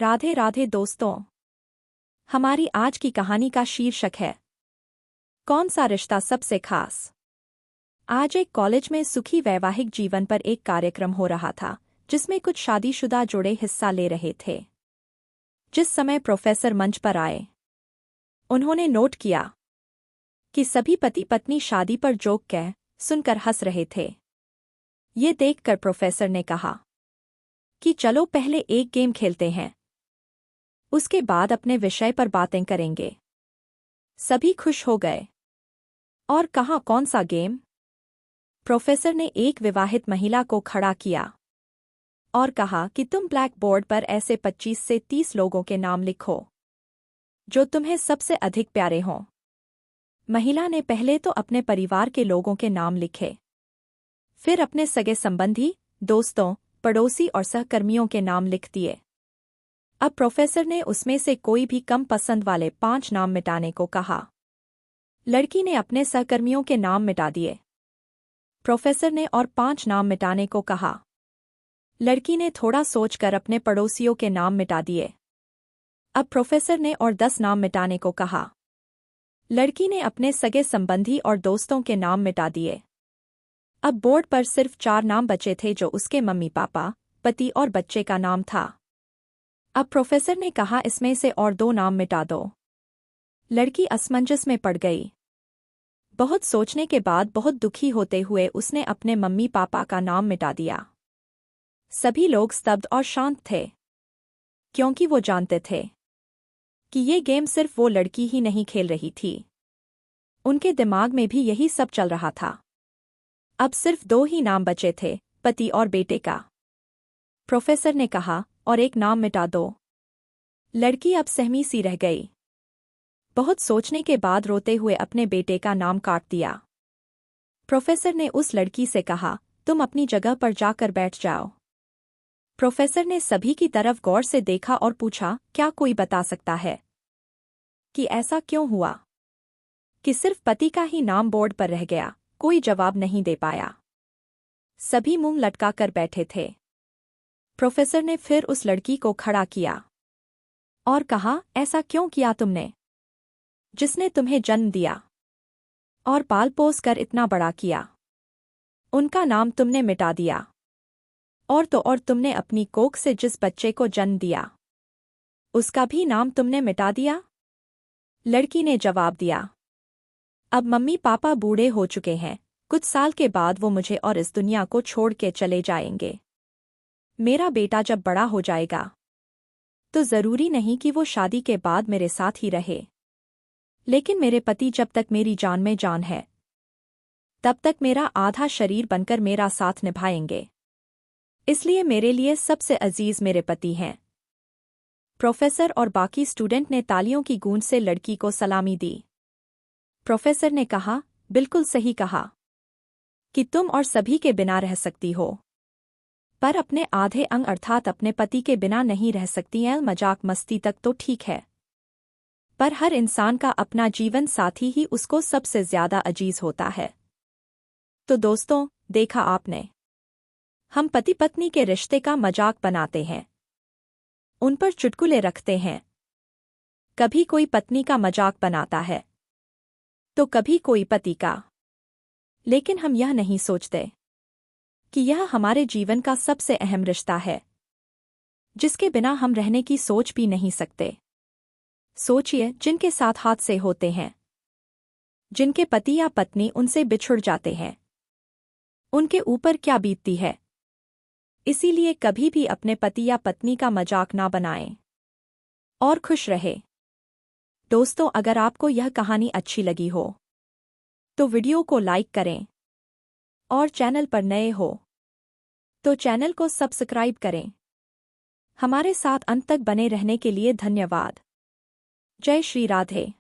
राधे राधे दोस्तों। हमारी आज की कहानी का शीर्षक है कौन सा रिश्ता सबसे खास। आज एक कॉलेज में सुखी वैवाहिक जीवन पर एक कार्यक्रम हो रहा था जिसमें कुछ शादीशुदा जोड़े हिस्सा ले रहे थे। जिस समय प्रोफेसर मंच पर आए उन्होंने नोट किया कि सभी पति पत्नी शादी पर जोक कह सुनकर हंस रहे थे। ये देखकर प्रोफेसर ने कहा कि चलो पहले एक गेम खेलते हैं, उसके बाद अपने विषय पर बातें करेंगे। सभी खुश हो गए और कहा कौन सा गेम। प्रोफेसर ने एक विवाहित महिला को खड़ा किया और कहा कि तुम ब्लैक बोर्ड पर ऐसे 25 से 30 लोगों के नाम लिखो जो तुम्हें सबसे अधिक प्यारे हों। महिला ने पहले तो अपने परिवार के लोगों के नाम लिखे, फिर अपने सगे संबंधी, दोस्तों, पड़ोसी और सहकर्मियों के नाम लिख दिए। अब प्रोफेसर ने उसमें से कोई भी कम पसंद वाले 5 नाम मिटाने को कहा। लड़की ने अपने सहकर्मियों के नाम मिटा दिए। प्रोफेसर ने और 5 नाम मिटाने को कहा। लड़की ने थोड़ा सोचकर अपने पड़ोसियों के नाम मिटा दिए। अब प्रोफेसर ने और 10 नाम मिटाने को कहा। लड़की ने अपने सगे संबंधी और दोस्तों के नाम मिटा दिए। अब बोर्ड पर सिर्फ 4 नाम बचे थे जो उसके मम्मी पापा, पति और बच्चे का नाम था। अब प्रोफेसर ने कहा इसमें से और 2 नाम मिटा दो। लड़की असमंजस में पड़ गई। बहुत सोचने के बाद बहुत दुखी होते हुए उसने अपने मम्मी पापा का नाम मिटा दिया। सभी लोग स्तब्ध और शांत थे क्योंकि वो जानते थे कि ये गेम सिर्फ वो लड़की ही नहीं खेल रही थी, उनके दिमाग में भी यही सब चल रहा था। अब सिर्फ 2 ही नाम बचे थे, पति और बेटे का। प्रोफेसर ने कहा और एक नाम मिटा दो। लड़की अब सहमी सी रह गई। बहुत सोचने के बाद रोते हुए अपने बेटे का नाम काट दिया। प्रोफेसर ने उस लड़की से कहा तुम अपनी जगह पर जाकर बैठ जाओ। प्रोफेसर ने सभी की तरफ गौर से देखा और पूछा क्या कोई बता सकता है कि ऐसा क्यों हुआ कि सिर्फ पति का ही नाम बोर्ड पर रह गया। कोई जवाब नहीं दे पाया। सभी मुंह लटका कर बैठे थे। प्रोफेसर ने फिर उस लड़की को खड़ा किया और कहा ऐसा क्यों किया तुमने, जिसने तुम्हें जन्म दिया और पाल पोस कर इतना बड़ा किया, उनका नाम तुमने मिटा दिया। और तुमने अपनी कोख से जिस बच्चे को जन्म दिया उसका भी नाम तुमने मिटा दिया। लड़की ने जवाब दिया अब मम्मी पापा बूढ़े हो चुके हैं, कुछ साल के बाद वो मुझे और इस दुनिया को छोड़ के चले जाएंगे। मेरा बेटा जब बड़ा हो जाएगा तो जरूरी नहीं कि वो शादी के बाद मेरे साथ ही रहे, लेकिन मेरे पति जब तक मेरी जान में जान है तब तक मेरा आधा शरीर बनकर मेरा साथ निभाएंगे। इसलिए मेरे लिए सबसे अजीज मेरे पति हैं। प्रोफेसर और बाकी स्टूडेंट ने तालियों की गूंज से लड़की को सलामी दी। प्रोफेसर ने कहा बिल्कुल सही कहा कि तुम और सभी के बिना रह सकती हो, पर अपने आधे अंग अर्थात अपने पति के बिना नहीं रह सकती हैं। मजाक मस्ती तक तो ठीक है, पर हर इंसान का अपना जीवन साथी ही उसको सबसे ज्यादा अजीज होता है। तो दोस्तों, देखा आपने, हम पति पत्नी के रिश्ते का मजाक बनाते हैं, उन पर चुटकुले रखते हैं। कभी कोई पत्नी का मजाक बनाता है तो कभी कोई पति का, लेकिन हम यह नहीं सोचते कि यह हमारे जीवन का सबसे अहम रिश्ता है जिसके बिना हम रहने की सोच भी नहीं सकते। सोचिए जिनके साथ हादसे होते हैं, जिनके पति या पत्नी उनसे बिछुड़ जाते हैं, उनके ऊपर क्या बीतती है। इसीलिए कभी भी अपने पति या पत्नी का मजाक ना बनाएं और खुश रहे। दोस्तों, अगर आपको यह कहानी अच्छी लगी हो तो वीडियो को लाइक करें और चैनल पर नए हो तो चैनल को सब्सक्राइब करें। हमारे साथ अंत तक बने रहने के लिए धन्यवाद। जय श्री राधे।